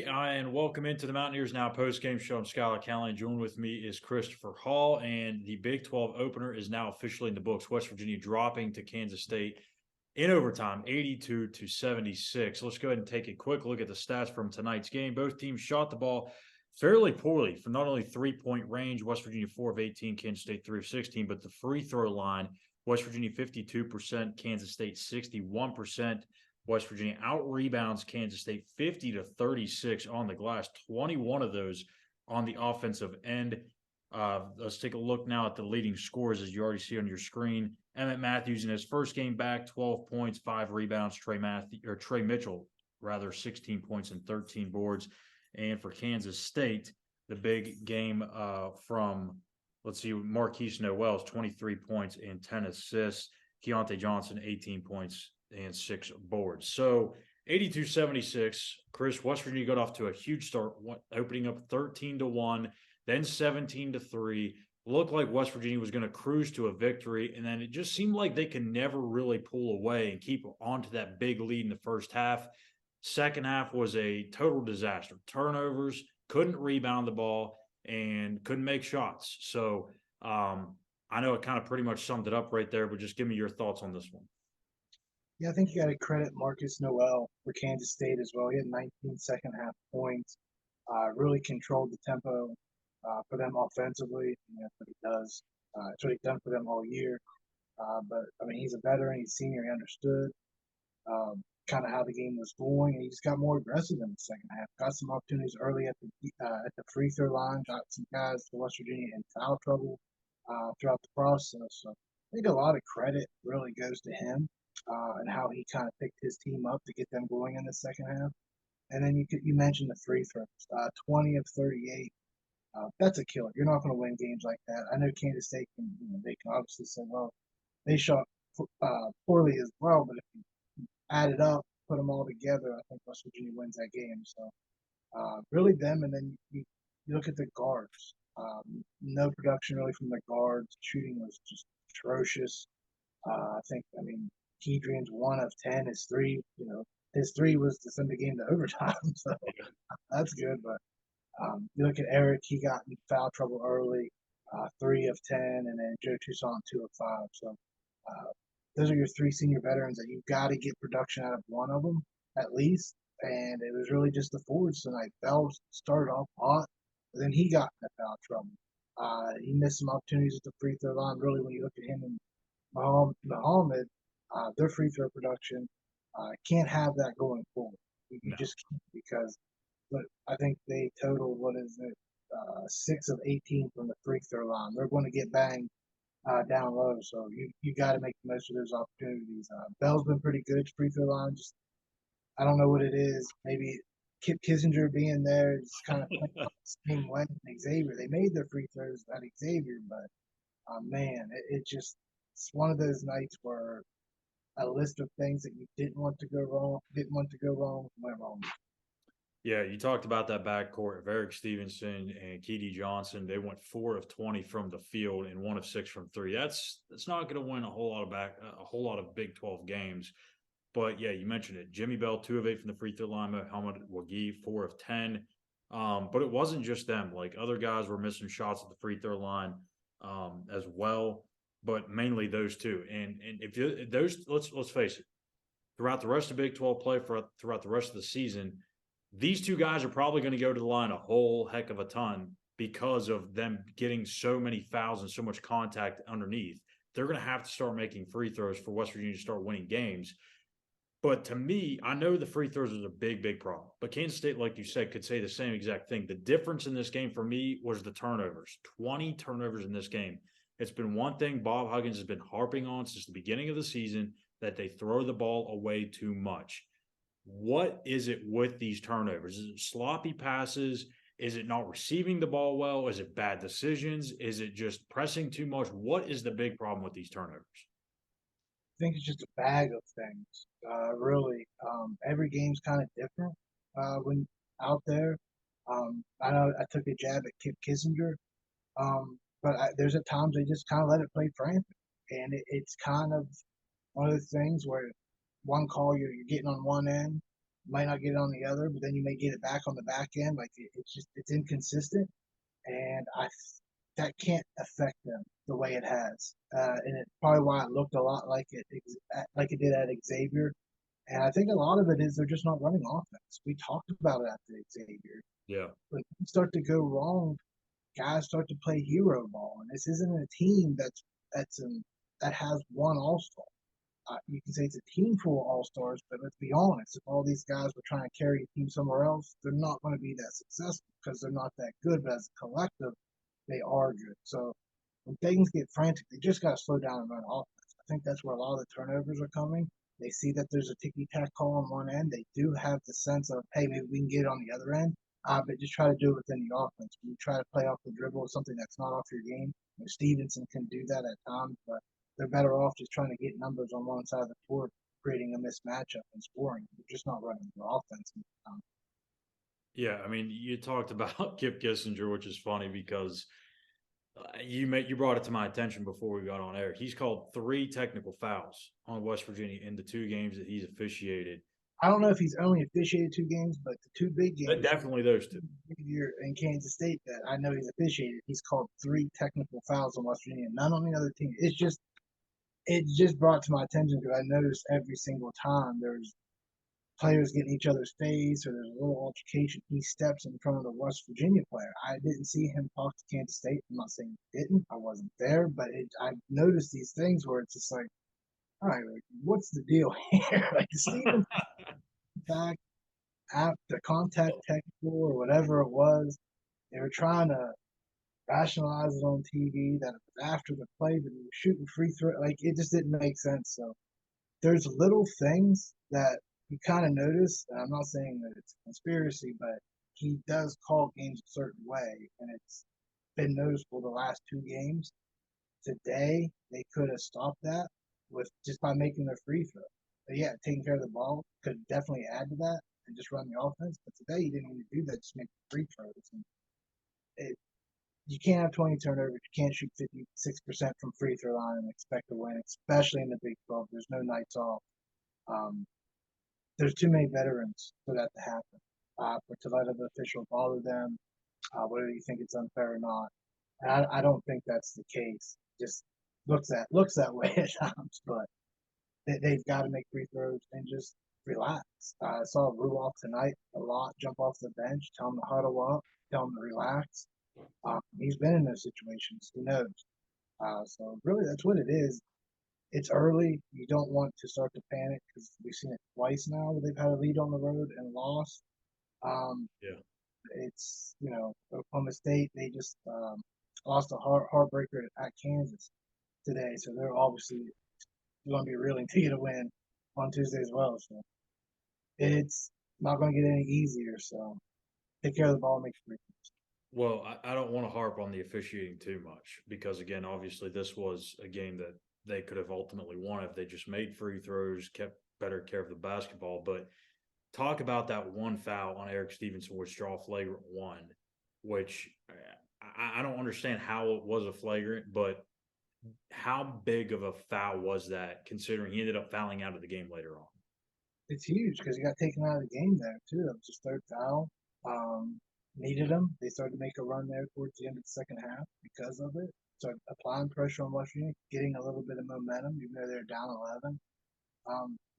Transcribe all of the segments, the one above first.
Hey, and welcome into the Mountaineers Now postgame show. I'm Skylar Callahan. Joined with me is Christopher Hall, and the Big 12 opener is now officially in the books. West Virginia dropping to Kansas State in overtime, 82-76. Let's go ahead and take a quick look at the stats from tonight's game. Both teams shot the ball fairly poorly from not only three-point range, West Virginia 4 of 18, Kansas State 3 of 16, but the free throw line, West Virginia 52%, Kansas State 61%. West Virginia out-rebounds Kansas State 50-36 on the glass, 21 of those on the offensive end. Let's take a look now at the leading scores, as you already see on your screen. Emmett Matthews in his first game back, 12 points, 5 rebounds. Trey Mitchell, 16 points and 13 boards. And for Kansas State, the big game from, Marquise Noel's 23 points and 10 assists. Keontae Johnson, 18 points and 6 boards. So 82-76. Chris, West Virginia got off to a huge start, opening up 13-1, then 17-3. Looked like West Virginia was going to cruise to a victory, and then it just seemed like they could never really pull away and keep on to that big lead in the first half. Second half was a total disaster. Turnovers, couldn't rebound the ball, and couldn't make shots. So I know it kind of pretty much summed it up right there, but just give me your thoughts on this one. Yeah, I think you got to credit Marcus Noel for Kansas State as well. He had 19 second half points, really controlled the tempo for them offensively. And that's what he does. It's what he's done for them all year. But I mean, he's a veteran. He's senior. He understood kind of how the game was going, and he just got more aggressive in the second half. Got some opportunities early at the free throw line. Got some guys for West Virginia in foul trouble throughout the process. So I think a lot of credit really goes to him and how he kind of picked his team up to get them going in the second half. And then you mentioned the free throws, 20 of 38. That's a killer. You're not going to win games like that. I know Kansas State they can obviously say, well, they shot poorly as well, but if you add it up, put them all together, I think West Virginia wins that game. So really them, and then you look at the guards. No production really from the guards. Shooting was just atrocious. I mean, Kedrian's 1 of 10. His three was to send the game to overtime. So that's good. But you look at Eric, he got in foul trouble early, 3 of 10, and then Joe Toussaint 2 of 5. So those are your 3 senior veterans that you've got to get production out of one of them at least. And it was really just the forwards tonight. Bell started off hot, but then he got in foul trouble. He missed some opportunities at the free throw line. Really, when you look at him and Muhammad, their free throw production can't have that going forward. You just can't, because but I think they totaled, 6 of 18 from the free throw line. They're going to get banged down low, so you got to make the most of those opportunities. Bell's been pretty good at free throw line. Just I don't know what it is. Maybe Kip Kissinger being there is kind of playing the same way as Xavier. They made their free throws at Xavier, but man, it's one of those nights where a list of things that you didn't want to go wrong, went wrong. Yeah, you talked about that backcourt of Eric Stevenson and Keedy Johnson. They went 4 of 20 from the field and 1 of 6 from 3. That's not going to win a whole lot of Big 12 games. But yeah, you mentioned it. Jimmy Bell, 2 of 8 from the free throw line. Mohamed Wagee, 4 of 10. But it wasn't just them. Like, other guys were missing shots at the free throw line as well. But mainly those two. And if those, let's face it, throughout the rest of Big 12 play, throughout the rest of the season, these two guys are probably going to go to the line a whole heck of a ton because of them getting so many fouls and so much contact underneath. They're going to have to start making free throws for West Virginia to start winning games. But to me, I know the free throws is a big, big problem. But Kansas State, like you said, could say the same exact thing. The difference in this game for me was the turnovers. 20 turnovers in this game. It's been one thing Bob Huggins has been harping on since the beginning of the season, that they throw the ball away too much. What is it with these turnovers? Is it sloppy passes? Is it not receiving the ball well? Is it bad decisions? Is it just pressing too much? What is the big problem with these turnovers? I think it's just a bag of things. Really, every game's kind of different when out there. I know I took a jab at Kip Kissinger, but there's at times they just kind of let it play frantic, and it's kind of one of the things where one call you're getting on one end, might not get it on the other, but then you may get it back on the back end. Like it's inconsistent, and that can't affect them the way it has. And it's probably why it looked a lot like it did at Xavier. And I think a lot of it is they're just not running offense. We talked about it after Xavier. Yeah. When things start to go wrong, guys start to play hero ball, and this isn't a team that has one all star. You can say it's a team full of all stars, but let's be honest, if all these guys were trying to carry a team somewhere else, they're not going to be that successful because they're not that good. But as a collective, they are good. So when things get frantic, they just got to slow down and run offense. I think that's where a lot of the turnovers are coming. They see that there's a ticky tack call on one end. They do have the sense of, hey, maybe we can get it on the other end, but just try to do it within the offense. When you try to play off the dribble, something that's not off your game. Stevenson can do that at times, but they're better off just trying to get numbers on one side of the court, creating a mismatch up and scoring. They're just not running their offense. Yeah, I mean, you talked about Kip Kissinger, which is funny because you brought it to my attention before we got on air. He's called 3 technical fouls on West Virginia in the 2 games that he's officiated. I don't know if he's only officiated 2 games, but the 2 big But games, definitely those 2. Xavier in Kansas State, that I know he's officiated, he's called 3 technical fouls on West Virginia, none on the other team. It just brought to my attention because I noticed every single time there's players get in each other's face or there's a little altercation, he steps in front of the West Virginia player. I didn't see him talk to Kansas State. I'm not saying he didn't. I wasn't there, but I noticed these things where it's just like, all right, like, what's the deal here? Like Steven back at the contact technical or whatever it was, they were trying to rationalize it on TV that it was after the play, but he was shooting free throw. Like it just didn't make sense. So there's little things that you kind of notice. And I'm not saying that it's a conspiracy, but he does call games a certain way, and it's been noticeable the last 2 games. Today, they could have stopped that with just by making their free throw. But yeah, taking care of the ball could definitely add to that and just run the offense. But today, he didn't even do that; just make free throws. And it, you can't have 20 turnovers. You can't shoot 56% from free throw line and expect to win, especially in the Big 12. There's no nights off. Um, there's too many veterans for that to happen. For to let an official bother them, whether you think it's unfair or not, and I don't think that's the case. Just looks that way at times, but they've got to make free throws and just relax. I saw Ruoff tonight a lot jump off the bench, tell him to huddle up, tell him to relax. He's been in those situations. Who knows? So really, that's what it is. It's early. You don't want to start to panic because we've seen it twice now where they've had a lead on the road and lost. Um, Yeah. it's Oklahoma State. They just lost a heartbreaker at Kansas today, so they're obviously going to be reeling to get a win on Tuesday as well. So it's not going to get any easier. So take care of the ball, and make free throws. Well, I don't want to harp on the officiating too much because, again, obviously this was a game that they could have ultimately won if they just made free throws, kept better care of the basketball. But talk about that one foul on Eric Stevenson, which draw flagrant one, which I don't understand how it was a flagrant, but how big of a foul was that considering he ended up fouling out of the game later on? It's huge because he got taken out of the game there too. That was his 3rd foul. Needed him. They started to make a run there towards the end of the second half because of it. Started applying pressure on West Virginia, getting a little bit of momentum, even though they're down 11.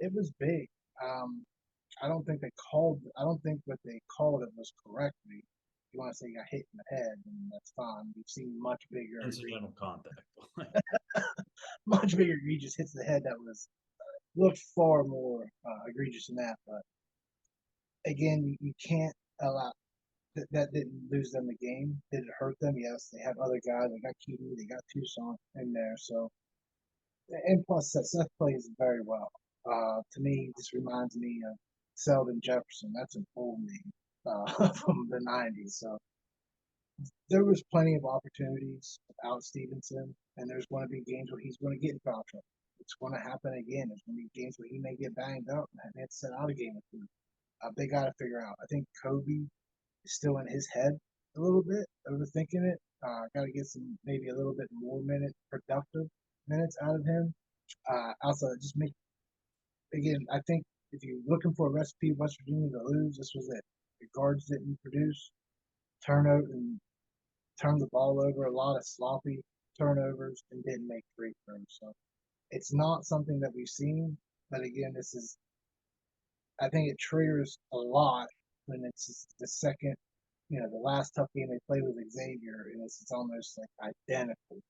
It was big. Um, I don't think they called. I don't think what they called it was correctly. If you want to say he got hit in the head, then that's fine. We've seen much bigger, Incidental contact. much bigger egregious hits to the head that was looked far more egregious than that. But again, you can't allow that didn't lose them the game. Did it hurt them? Yes. They have other guys. They got Keaton. They got Tucson in there. So, and plus Seth plays very well. To me, this reminds me of Selden Jefferson. That's an old name from the '90s. So there was plenty of opportunities without Stevenson, and there's going to be games where he's going to get in foul trouble. It's going to happen again. There's going to be games where he may get banged up and they have to set out a game or two. They got to figure out. I think Kobe is still in his head a little bit, overthinking it. Got to get some maybe a little bit more productive minutes out of him. Also, just make again. I think if you're looking for a recipe of West Virginia to lose, this was it. The guards didn't produce, turnover and turned the ball over, a lot of sloppy turnovers, and didn't make free throws. So it's not something that we've seen. But again, I think it triggers a lot when it's the second, the last tough game they played with Xavier, and it's almost like identical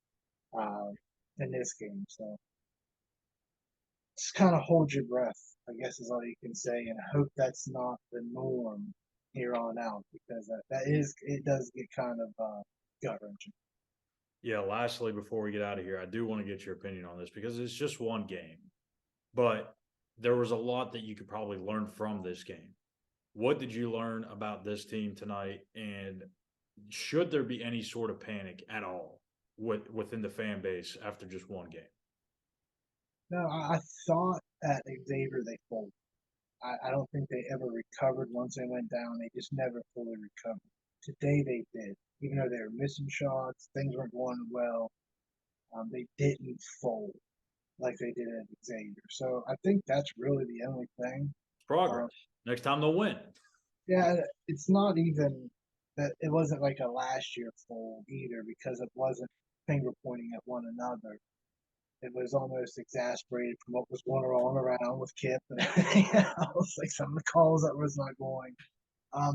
uh, in this game. So just kind of hold your breath, I guess is all you can say, and hope that's not the norm here on out, because it does get kind of gut wrenching. Yeah, lastly, before we get out of here, I do want to get your opinion on this because it's just one game, but there was a lot that you could probably learn from this game. What did you learn about this team tonight? And should there be any sort of panic at all within the fan base after just one game? No, I thought at Xavier they folded. I don't think they ever recovered once they went down. They just never fully recovered. Today they did. Even though they were missing shots, things weren't going well, they didn't fold like they did at Xavier. So I think that's really the only thing. It's progress. Next time they'll win. Yeah, it's not even that it wasn't like a last year fold either, because it wasn't finger pointing at one another. It was almost exasperated from what was going on around with Kip and everything else, like some of the calls that was not going.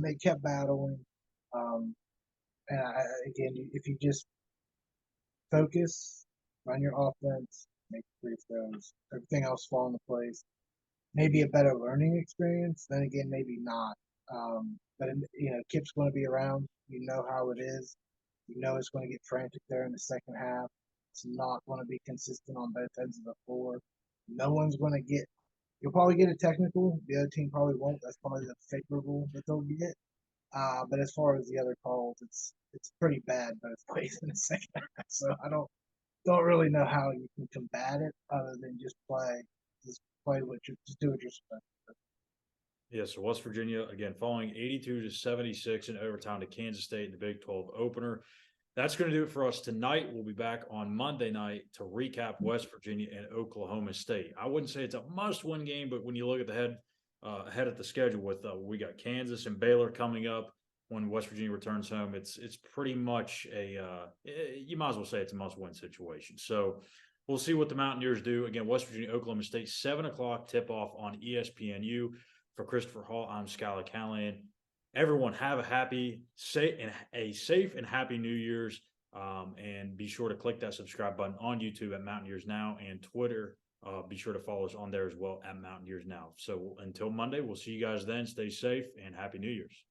They kept battling. Um, and again, if you just focus, run your offense, make free throws, everything else fall into place. Maybe a better learning experience. Then again, maybe not. But Kip's going to be around. You know how it is. You know it's going to get frantic there in the second half. It's not going to be consistent on both ends of the floor. No one's going to get. You'll probably get a technical. The other team probably won't. That's probably the favorable that they'll get. But as far as the other calls, it's pretty bad both ways in the second half. So I don't really know how you can combat it other than just play what you just do what you're supposed to do. Yeah, so West Virginia, again, falling 82-76 in overtime to Kansas State in the Big 12 opener. That's going to do it for us tonight. We'll be back on Monday night to recap West Virginia and Oklahoma State. I wouldn't say it's a must-win game, but when you look at the head of the schedule with we got Kansas and Baylor coming up when West Virginia returns home, it's pretty much you might as well say it's a must-win situation. So we'll see what the Mountaineers do. Again, West Virginia, Oklahoma State, 7 o'clock tip-off on ESPNU. For Christopher Hall, I'm Skylar Callahan. Everyone have a safe and happy New Year's. And be sure to click that subscribe button on YouTube at Mountaineers Now, and Twitter. Be sure to follow us on there as well at Mountaineers Now. So until Monday, we'll see you guys then. Stay safe and happy New Year's.